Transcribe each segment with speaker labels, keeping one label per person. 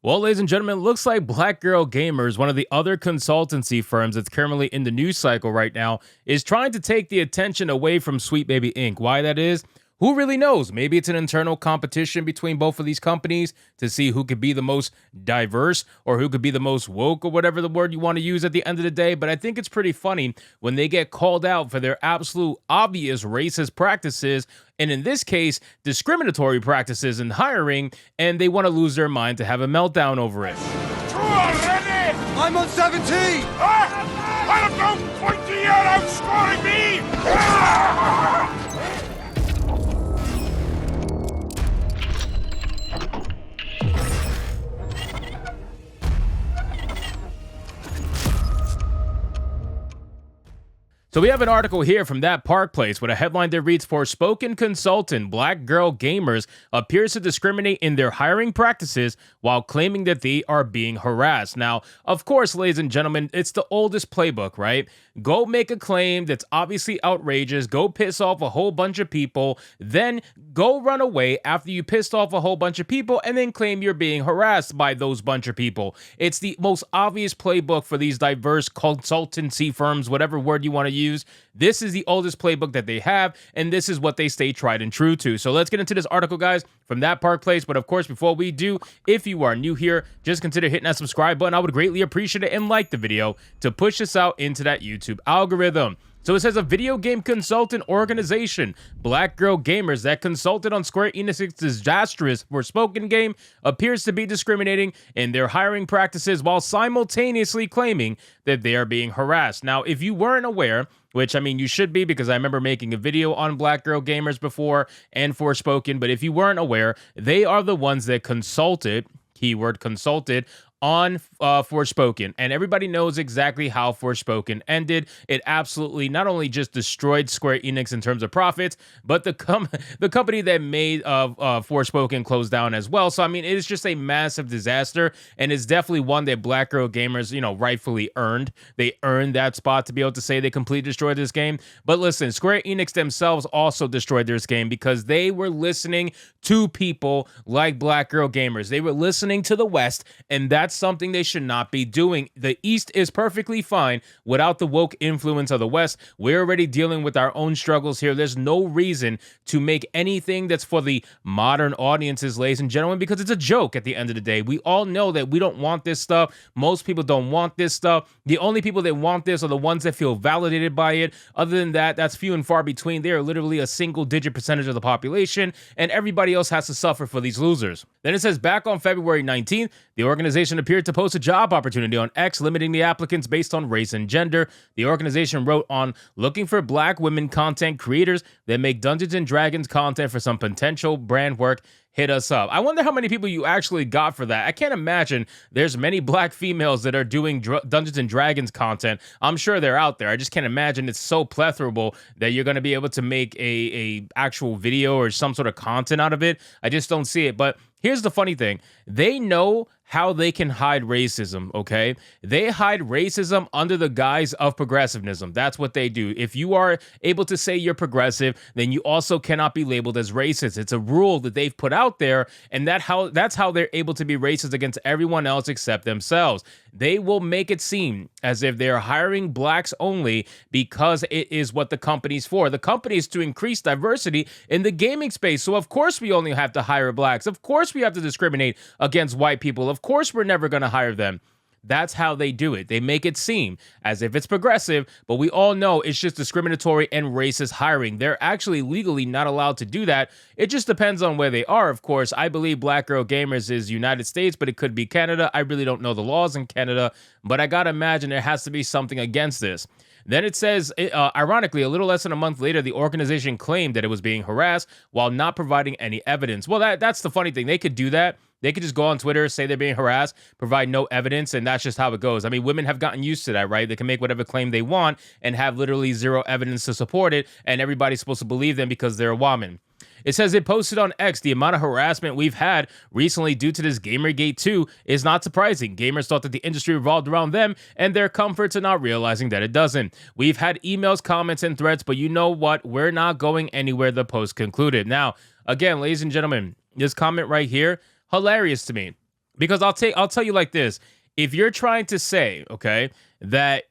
Speaker 1: Well, ladies and gentlemen, it looks like Black Girl Gamers, one of the other consultancy firms that's currently in the news cycle right now, is trying to take the attention away from Sweet Baby Inc. Why that is? Who really knows? Maybe it's an internal competition between both of these companies to see who could be the most diverse or who could be the most woke or whatever the word you want to use at the end of the day. But I think it's pretty funny when they get called out for their absolute obvious racist practices, and in this case, discriminatory practices in hiring, and they want to lose their mind to have a meltdown over it.
Speaker 2: I'm on 17!
Speaker 3: I have no point to you outscoring me!
Speaker 1: So we have an article here from That Park Place with a headline that reads, "Forspoken consultant Black Girl Gamers appears to discriminate in their hiring practices while claiming that they are being harassed." Now, of course, ladies and gentlemen, it's the oldest playbook, right? Go make a claim that's obviously outrageous, go piss off a whole bunch of people, then go run away after you pissed off a whole bunch of people, and then claim you're being harassed by those bunch of people. It's the most obvious playbook for these diverse consultancy firms, whatever word you want to use. This is the oldest playbook that they have, and this is what they stay tried and true to. So let's get into this article, guys, from That Park Place. But of course, before we do, if you are new here, just consider hitting that subscribe button. I would greatly appreciate it, and like the video to push this out into that YouTube algorithm. So it says a video game consultant organization, Black Girl Gamers, that consulted on Square Enix's disastrous Forspoken game, appears to be discriminating in their hiring practices while simultaneously claiming that they are being harassed. Now, if you weren't aware, which, I mean, you should be, because I remember making a video on Black Girl Gamers before and Forspoken, but if you weren't aware, they are the ones that consulted, keyword consulted, on Forspoken, and everybody knows exactly how Forspoken ended. It absolutely not only just destroyed Square Enix in terms of profits, but the company that made Forspoken closed down as well. So I mean, it is just a massive disaster, and it's definitely one that Black Girl Gamers, rightfully earned. They earned that spot to be able to say they completely destroyed this game. But listen, Square Enix themselves also destroyed this game because they were listening to people like Black Girl Gamers. They were listening to the West, and that's something they should not be doing. The East is perfectly fine without the woke influence of the West. We're already dealing with our own struggles here. There's no reason to make anything that's for the modern audiences, ladies and gentlemen, because it's a joke at the end of the day. We all know that we don't want this stuff. Most people don't want this stuff. The only people that want this are the ones that feel validated by it. Other than that, that's few and far between. They are literally a single-digit percentage of the population, and everybody else has to suffer for these losers. Then it says, back on February 19th, the organization appeared to post a job opportunity on X limiting the applicants based on race and gender. The organization wrote on looking for Black women content creators that make Dungeons and Dragons content for some potential brand work. Hit us up. I wonder how many people you actually got for that. I can't imagine there's many Black females that are doing Dungeons and Dragons content. I'm sure they're out there. I just can't imagine it's so plethorable that you're going to be able to make a actual video or some sort of content out of it. I just don't see it. But here's the funny thing. They know how they can hide racism, okay? They hide racism under the guise of progressivism. That's what they do. If you are able to say you're progressive, then you also cannot be labeled as racist. It's a rule that they've put out there, and that's how they're able to be racist against everyone else except themselves. They will make it seem as if they're hiring Blacks only because it is what the company's for. The company is to increase diversity in the gaming space. So of course we only have to hire Blacks. Of course we have to discriminate against white people. Of course we're never going to hire them. That's how they do it. They make it seem as if it's progressive, but we all know it's just discriminatory and racist hiring. They're actually legally not allowed to do that. It just depends on where they are, of course. I believe Black Girl Gamers is United States, but it could be Canada. I really don't know the laws in Canada, but I gotta imagine there has to be something against this. Then it says, ironically, a little less than a month later, the organization claimed that it was being harassed while not providing any evidence. Well, that's the funny thing. They could do that. They could just go on Twitter, say they're being harassed, provide no evidence, and that's just how it goes. I mean, women have gotten used to that, right? They can make whatever claim they want and have literally zero evidence to support it, and everybody's supposed to believe them because they're a woman. It says it posted on X, the amount of harassment we've had recently due to this Gamergate 2 is not surprising. Gamers thought that the industry revolved around them and their comforts are not realizing that it doesn't. We've had emails, comments, and threats, but you know what? We're not going anywhere, the post concluded. Now, again, ladies and gentlemen, this comment right here, hilarious to me. Because I'll tell you like this. If you're trying to say, okay, that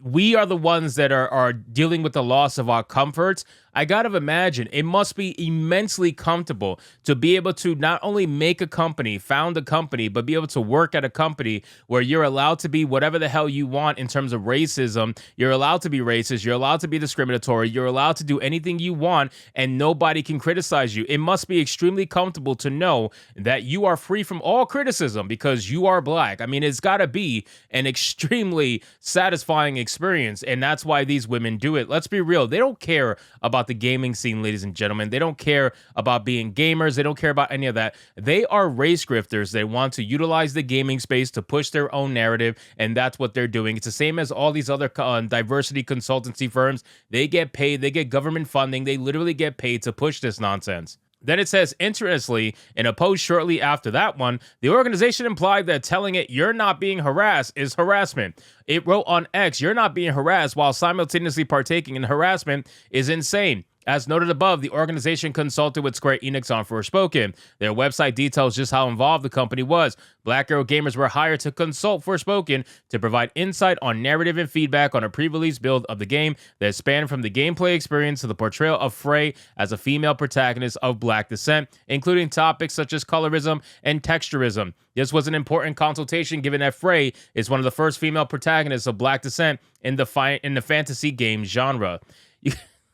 Speaker 1: we are the ones that are dealing with the loss of our comforts, I gotta imagine it must be immensely comfortable to be able to not only make a company, found a company, but be able to work at a company where you're allowed to be whatever the hell you want in terms of racism. You're allowed to be racist. You're allowed to be discriminatory. You're allowed to do anything you want and nobody can criticize you. It must be extremely comfortable to know that you are free from all criticism because you are black. I mean, it's gotta be an extremely satisfying experience, and that's why these women do it. Let's be real. They don't care about the gaming scene, ladies and gentlemen. They don't care about being gamers. They don't care about any of that. They are race grifters. They want to utilize the gaming space to push their own narrative, and that's what they're doing. It's the same as all these other diversity consultancy firms. They get paid. They get government funding. They literally get paid to push this nonsense. Then it says, interestingly, in a post shortly after that one, the organization implied that telling it you're not being harassed is harassment. It wrote on X, you're not being harassed while simultaneously partaking in harassment is insane. As noted above, the organization consulted with Square Enix on Forspoken. Their website details just how involved the company was. Black Girl Gamers were hired to consult Forspoken to provide insight on narrative and feedback on a pre-release build of the game that spanned from the gameplay experience to the portrayal of Frey as a female protagonist of Black descent, including topics such as colorism and texturism. This was an important consultation given that Frey is one of the first female protagonists of Black descent in the fantasy game genre.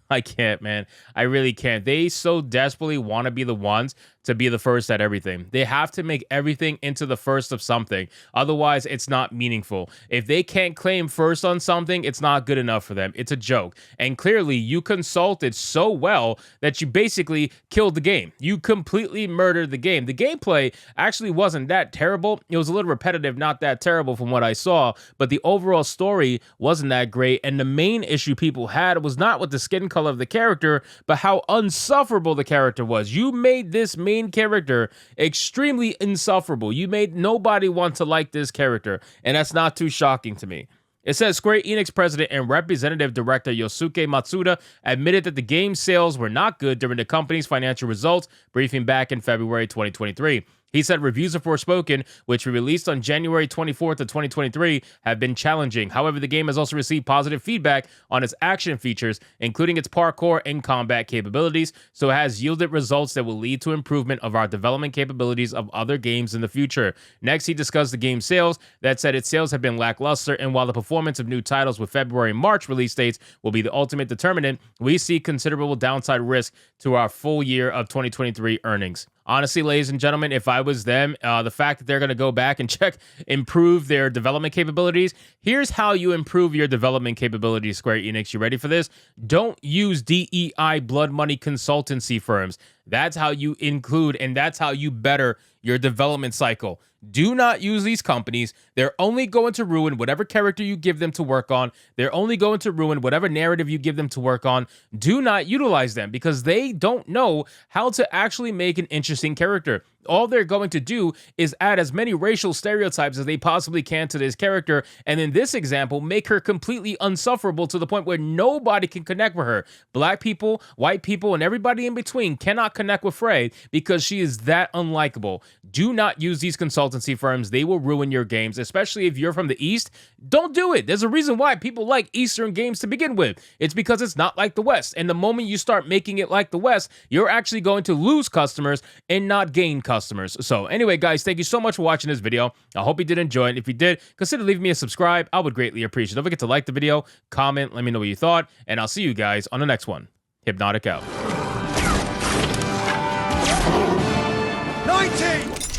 Speaker 1: I can't, man. I really can't. They so desperately want to be the ones to be the first at everything. They have to make everything into the first of something. Otherwise, it's not meaningful. If they can't claim first on something, it's not good enough for them. It's a joke. And clearly, you consulted so well that you basically killed the game. You completely murdered the game. The gameplay actually wasn't that terrible. It was a little repetitive, not that terrible from what I saw, but the overall story wasn't that great. And the main issue people had was not with the skin color of the character, but how unsufferable the character was. You made this main character extremely insufferable. You made nobody want to like this character, and that's not too shocking to me. It says Square Enix president and representative director Yosuke Matsuda admitted that the game's sales were not good during the company's financial results briefing back in February 2023. He said reviews of Forspoken, which were released on January 24th of 2023, have been challenging. However, the game has also received positive feedback on its action features, including its parkour and combat capabilities, so it has yielded results that will lead to improvement of our development capabilities of other games in the future. Next, he discussed the game's sales. That said, its sales have been lackluster, and while the performance of new titles with February and March release dates will be the ultimate determinant, we see considerable downside risk to our full year of 2023 earnings. Honestly, ladies and gentlemen, if I was them, the fact that they're going to go back and improve their development capabilities, here's how you improve your development capabilities, Square Enix. You ready for this? Don't use DEI blood money consultancy firms. That's how you include, and that's how you better your development cycle. Do not use these companies. They're only going to ruin whatever character you give them to work on. They're only going to ruin whatever narrative you give them to work on. Do not utilize them because they don't know how to actually make an interesting character. All they're going to do is add as many racial stereotypes as they possibly can to this character, and in this example, make her completely unsufferable to the point where nobody can connect with her. Black people, white people, and everybody in between cannot connect with Frey because she is that unlikable. Do not use these consultancy firms. They will ruin your games, especially if you're from the East. Don't do it. There's a reason why people like Eastern games to begin with. It's because it's not like the West, and the moment you start making it like the West, you're actually going to lose customers and not gain customers. So anyway, guys, thank you so much for watching this video. I hope you did enjoy it. If you did, consider leaving me a subscribe. I would greatly appreciate it. Don't forget to like the video, comment, let me know what you thought, and I'll see you guys on the next one. Hypnotic out.
Speaker 2: 19!